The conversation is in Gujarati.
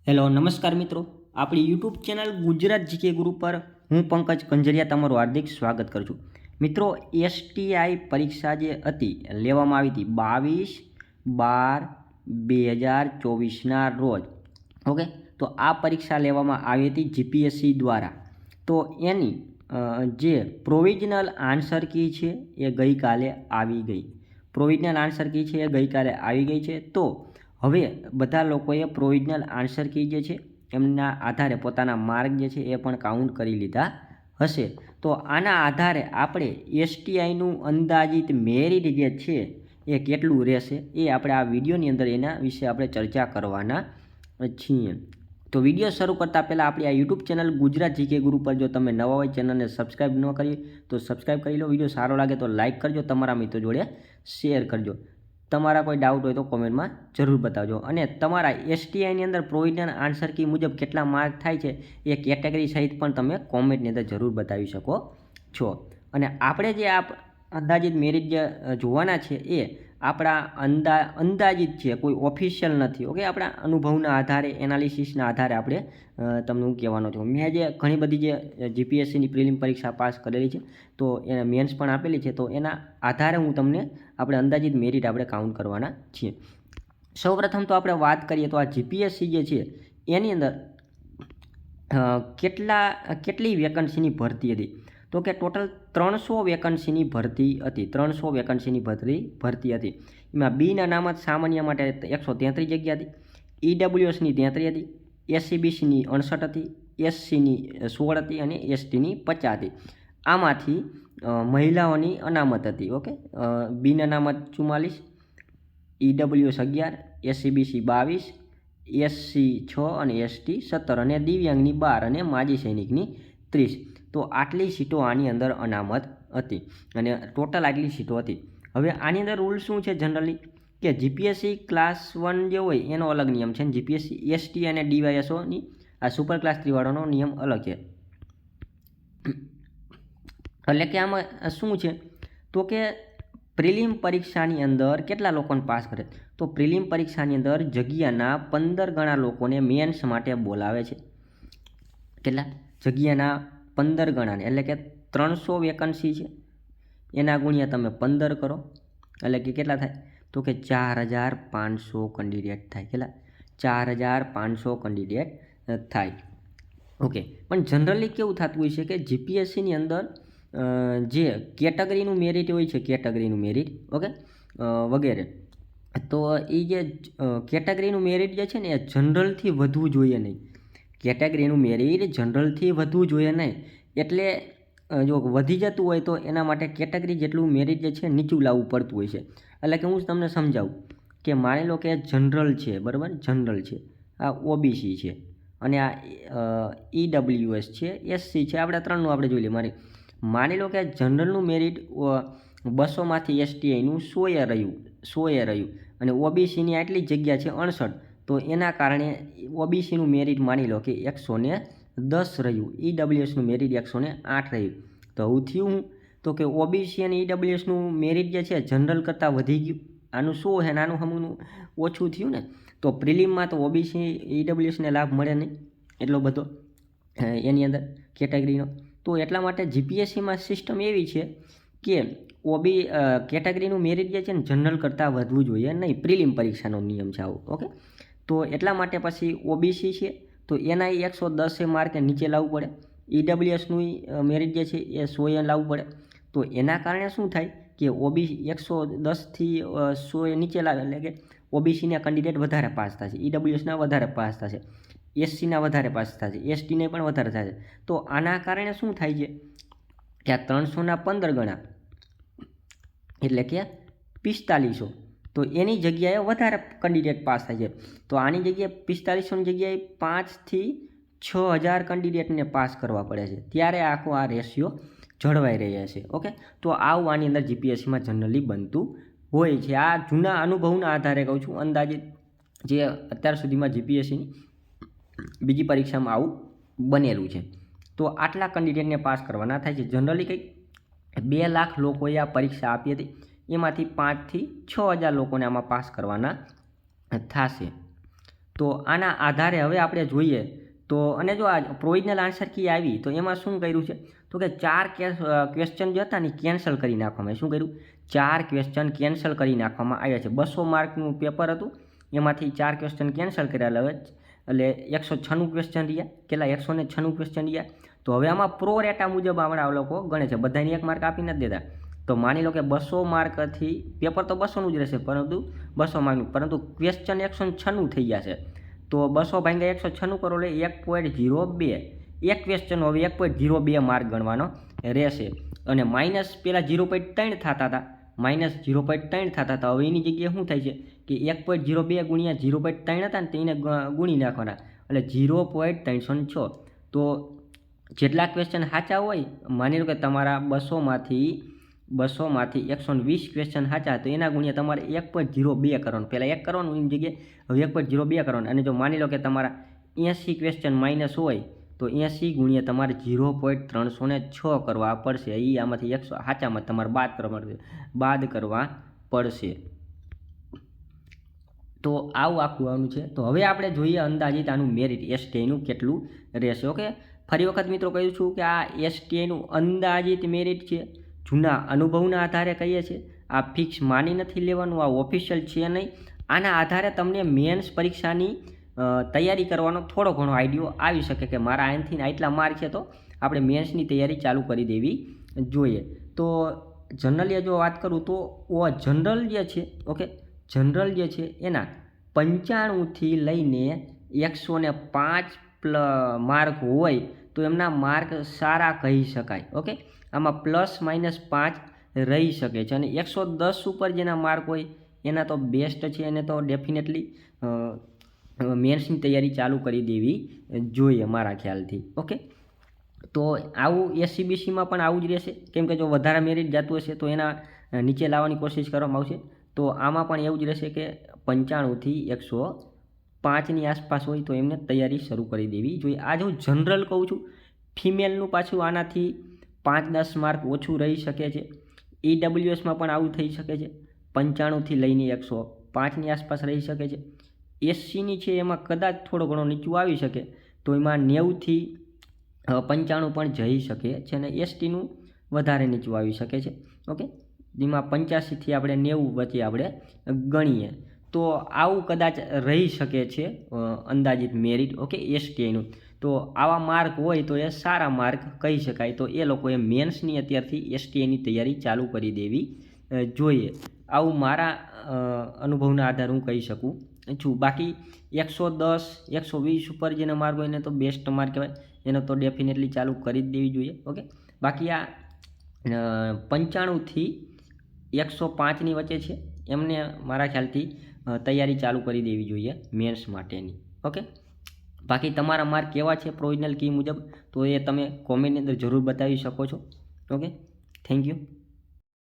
હેલો નમસ્કાર મિત્રો, આપણી યુટ્યુબ ચેનલ ગુજરાત જીકે ગુરુ પર હું પંકજ કંજરિયા તમારું હાર્દિક સ્વાગત કરું છું. મિત્રો, એસટીઆઈ પરીક્ષા જે હતી લેવામાં આવી હતી 22/12/2024ના રોજ. ઓકે, તો આ પરીક્ષા લેવામાં આવી હતી જીપીએસસી દ્વારા. તો એની જે પ્રોવિઝનલ આન્સર કી છે એ ગઈકાલે આવી ગઈ. પ્રોવિઝનલ આન્સર કી છે એ ગઈકાલે આવી ગઈ છે. તો હવે બધા લોકોએ પ્રોવિઝનલ આન્સર કી જે છે એમના આધારે પોતાના માર્ક જે છે એ પણ કાઉન્ટ કરી લીધા હશે. તો આના આધારે આપણે એસટીઆઈનું અંદાજિત મેરિટ જે છે એ કેટલું રહેશે એ આપણે આ વિડીયોની અંદર એના વિશે આપણે ચર્ચા કરવાના છીએ. તો વિડીયો શરૂ કરતાં પહેલાં આપણી આ યુટ્યુબ ચેનલ ગુજરાત જીકે ગુરુ પર જો તમે નવા હોય ચેનલને સબસ્ક્રાઈબ ન કરી તો સબસ્ક્રાઈબ કરી લો. વિડીયો સારો લાગે તો લાઇક કરજો, તમારા મિત્રો જોડે શેર કરજો. તમારા કોઈ ડાઉટ હોય તો કોમેન્ટમાં જરૂર બતાવજો. અને તમારા એસટીઆઈની અંદર પ્રોવિઝનલ આન્સર કી મુજબ કેટલા માર્ક થાય છે એ કેટેગરી સહિત પણ તમે કોમેન્ટની અંદર જરૂર બતાવી શકો છો. અને આપણે જે અંદાજિત મેરિટ જે જોવાના છે એ આપણા અંદાજિત છે, કોઈ ઓફિશિયલ નથી. ઓકે, આપણા અનુભવના આધારે, એનાલિસિસના આધારે આપણે તમને હું કહેવાનો છું. મેં જે ઘણી બધી જે જીપીએસસીની પ્રિલિમ પરીક્ષા પાસ કરેલી છે, તો એને મેન્સ પણ આપેલી છે, તો એના આધારે હું તમને આપણે અંદાજિત મેરિટ આપણે કાઉન્ટ કરવાના છીએ. સૌપ્રથમ તો આપણે વાત કરીએ તો આ જીપીએસસી જે છે એની અંદર કેટલી વેકન્સીની ભરતી હતી, તો કે ટોટલ 300 વેકન્સીની ભરતી હતી. 300 વેકન્સીની ભરતી હતી. એમાં બીના અનામત સામાન્ય માટે 133 જગ્યા હતી, ઈડબ્લ્યુએસની 33 હતી, એસસીબીસીની 68 હતી, એસસીની 16 હતી અને એસટીની 50 હતી. આમાંથી મહિલાઓની અનામત હતી. ઓકે, બીના અનામત 44, ઈડબ્લ્યુએસ 11, એસસીબીસી 22, એસસી 6 અને એસટી 17 અને દિવ્યાંગની 12 અને માજી સૈનિકની 30. તો આટલી સીટો આની અંદર અનામત હતી અને ટોટલ આટલી સીટો હતી. હવે આની અંદર રૂલ શું છે જનરલી, કે જીપીએસસી ક્લાસ 1 જે હોય એનો અલગ નિયમ છે, જીપીએસસી એસટી અને ડીવાયએસઓની આ સુપર ક્લાસ 3 વાળાનો નિયમ અલગ છે. એટલે કે આમાં શું છે, તો કે પ્રિલિમ પરીક્ષાની અંદર કેટલા લોકોને પાસ કરે, તો પ્રિલિમ પરીક્ષાની અંદર જગ્યાના 15 ગણા લોકોને મેન્સ માટે બોલાવે છે. કેટલા? જગ્યાના 15 ગણાને, એટલે કે 300 વેકન્સી છે એના ગુણ્યા તમે 15 કરો એટલે કે કેટલા થાય, તો કે 4500 કેન્ડિડેટ થાય. કેટલા? 4500 કેન્ડિડેટ થાય. ઓકે, પણ જનરલી કેવું થતું હોય છે કે જીપીએસસીની અંદર જે કેટેગરીનું મેરિટ હોય છે, કેટેગરીનું મેરિટ, ઓકે, વગેરે, તો એ જે કેટેગરીનું મેરિટ જે છે ને એ જનરલથી વધવું જોઈએ નહીં. કેટેગરીનું મેરિટ જનરલથી વધવું જોઈએ નહીં. એટલે જો વધી જતું હોય તો એના માટે કેટેગરી જેટલું મેરિટ જે છે નીચું લાવવું પડતું હોય છે. એટલે કે હું તમને સમજાવું કે માની લો કે જનરલ છે, બરાબર, જનરલ છે, આ ઓબીસી છે અને આ ઈડબ્લ્યુએસ છે, એસસી છે, આપણે ત્રણનું આપણે જોઈ લઈએ. માની લો કે જનરલનું મેરિટ 200માંથી એસટીઆઈનું 100એ રહ્યું અને ઓબીસીની આટલી જગ્યા છે 68, તો એના કારણે ઓબીસીનું મેરિટ માની લો કે 110 રહ્યું, ઈડબ્લ્યુએસનું મેરિટ 108 રહ્યું. તો હું થયું હું, તો કે ઓબીસી અને ઈડબ્લ્યુએસનું મેરિટ જે છે જનરલ કરતાં વધી ગયું. આનું શું છે, આનું હમનું ઓછું થયું ને. તો પ્રિલિમમાં તો ઓબીસી ઈડબ્લ્યુએસને લાભ મળે નહીં એટલો બધો એની અંદર કેટેગરીનો. તો એટલા માટે જીપીએસસીમાં સિસ્ટમ એવી છે કે કેટેગરીનું મેરિટ જે છે ને જનરલ કરતાં વધવું જોઈએ નહીં. પ્રિલિમ પરીક્ષાનો નિયમ છે આવો. ઓકે, તો એટલા માટે પછી ઓબીસી છે તો એના 110 માર્કે નીચે લાવવું પડે, ઈડબ્લ્યુએસનું મેરિટ જે છે એ 100 લાવવું પડે. તો એના કારણે શું થાય કે ઓબીસી 110થી 100 નીચે લાવે એટલે કે ઓબીસીના કેન્ડિડેટ વધારે પાસ થશે, ઈડબ્લ્યુએસના વધારે પાસ થશે, એસસીના વધારે પાસ થશે, એસટીને પણ વધારે થશે. તો આના કારણે શું થાય છે કે આ 300ના 15 ગણા એટલે કે 4500, તો એની જગ્યાએ વધારે કેન્ડિડેટ પાસ થાય છે. તો આની જગ્યાએ 4500ની જગ્યાએ 5થી 6000 કેન્ડિડેટને પાસ કરવા પડે છે, ત્યારે આખો આ રેશિયો જળવાઈ રહ્યા છે. ઓકે, તો આવું આની અંદર જીપીએસસીમાં જનરલી બનતું હોય છે. આ જૂના અનુભવના આધારે કહું છું, અંદાજિત જે અત્યાર સુધીમાં જીપીએસસીની બીજી પરીક્ષામાં આવું બનેલું છે. તો આટલા કેન્ડિડેટને પાસ કરવાના થાય છે. જનરલી કંઈક 2 લાખ લોકોએ આ પરીક્ષા આપી હતી, એમાંથી 5થી 6000 લોકોને આમાં પાસ કરવાના થશે. તો આના આધારે હવે આપણે જોઈએ તો અને જો આ પ્રોવિઝનલ આન્સર કી આવી તો એમાં શું કર્યું છે તો કે 4 ક્વેશ્ચન જે હતા ને કેન્સલ કરી નાખવામાં શું કર્યું 4 ક્વેશ્ચન કેન્સલ કરી નાખવામાં આવ્યા છે 200 માર્કનું પેપર હતું એમાંથી 4 ક્વેશ્ચન કેન્સલ કર્યા એટલે 196 ક્વેશ્ચન રહ્યા કેટલા 196 ક્વેશ્ચન રહ્યા તો હવે આમાં પ્રો રેટા મુજબ આપણા લોકો ગણે છે બધાને 1 માર્ક આપી નથી દેતા તો માની લો કે 200 માર્કથી પેપર તો 200નું જ રહેશે પરંતુ 200 માર્કનું પરંતુ ક્વેશ્ચન 196 થઈ ગયા છે તો 200 ભાગ્યા 196 કરો એટલે 1.02 એક ક્વેશ્ચન હવે 1.02 માર્ક ગણવાનો રહેશે અને માઇનસ પહેલાં 0.3 થતા હતા માઇનસ 0.3 થતા હતા હવે એની જગ્યાએ શું થાય છે કે 1.02 ગુણ્યા 0.3 હતા ને તેને ગુણી નાખવાના એટલે 0.306 તો જેટલા ક્વેશ્ચન સાચા હોય માની લો કે તમારા 200માંથી 120 ક્વેશ્ચન સાચા તો એના ગુણ્યા તમારે 1.02 કરવાનું પહેલાં 1 કરવાનું એની જગ્યાએ હવે 1.02 કરવાનું અને જો માની લો કે તમારા 80 ક્વેશ્ચન માઇનસ હોય તો 80 ગુણ્યા તમારે 0.306 કરવા પડશે એ આમાંથી 100 સાચામાં તમારે બાદ કરવા પડશે તો આવું આખું આવવાનું છે તો હવે આપણે જોઈએ અંદાજિત આનું મેરિટ એસટીઆઈનું કેટલું રહેશે ઓકે ફરી વખત મિત્રો કહ્યું છું કે આ એસટીઆઈનું અંદાજિત મેરિટ છે જૂના અનુભવના આધારે કહીએ છીએ આ ફિક્સ માની નથી લેવાનું આ ઓફિશિયલ છે નહીં આના આધારે તમને મેન્સ પરીક્ષાની તૈયારી કરવાનો થોડો ઘણો આઈડિયો આવી શકે કે મારા અહીંથી આટલા માર્ક છે તો આપણે મેન્સની તૈયારી ચાલુ કરી દેવી જોઈએ તો જનરલી જો વાત કરું તો જનરલ જે છે ઓકે જનરલ જે છે એના 95થી લઈને 105 માર્ક હોય તો એમના માર્ક સારા કહી શકાય ઓકે આમાં ±5 રહી શકે છે અને 110 ઉપર જેના માર્ક હોય એના તો બેસ્ટ છે એને તો ડેફિનેટલી મેન્સની તૈયારી ચાલુ કરી દેવી જોઈએ મારા ખ્યાલથી ઓકે તો આવું એસસીબીસીમાં પણ આવું જ રહેશે કેમ કે જો વધારે મેરિટ જતું હશે તો એના નીચે લાવવાની કોશિશ કરવામાં આવશે તો આમાં પણ એવું જ રહેશે કે 95થી 105ની આસપાસ હોય તો એમને તૈયારી શરૂ કરી દેવી જોઈએ આ જો જનરલ કહું છું ફિમેલનું પાછું આનાથી 5-10 માર્ક ઓછું રહી શકે છે ઈડબ્લ્યુએસમાં પણ આવું થઈ શકે છે 95થી લઈને 105ની આસપાસ રહી શકે છે એસસીની છે એમાં કદાચ થોડો ઘણો નીચું આવી શકે તો એમાં 90થી 95 પણ જઈ શકે છે અને એસટીનું વધારે નીચું આવી શકે છે ઓકે જેમાં 85થી આપણે 90 વચ્ચે આપણે ગણીએ તો આવું કદાચ રહી શકે છે અંદાજિત મેરિટ ઓકે એસટીઆઈનું તો આવા માર્ક હોય તો એ સારા માર્ક કહી શકાય તો એ લોકોએ મેન્સની અત્યારથી એસટીઆઈની તૈયારી ચાલુ કરી દેવી જોઈએ આવું મારા અનુભવના આધારે હું કહી શકું છું બાકી 110 120 ઉપર જેના માર્ક હોય એને તો બેસ્ટ માર્ક કહેવાય એને તો ડેફિનેટલી ચાલુ કરી જ દેવી જોઈએ ઓકે બાકી આ 95થી 105ની વચ્ચે છે એમને મારા ખ્યાલથી તૈયારી ચાલુ કરી દેવી જોઈએ મેન્સ માટેની ઓકે બાકી તમારા માર્ક કેવા છે પ્રોવિઝનલ કી મુજબ તો એ તમે કોમેન્ટની અંદર જરૂર બતાવી શકો છો ઓકે થેન્ક યુ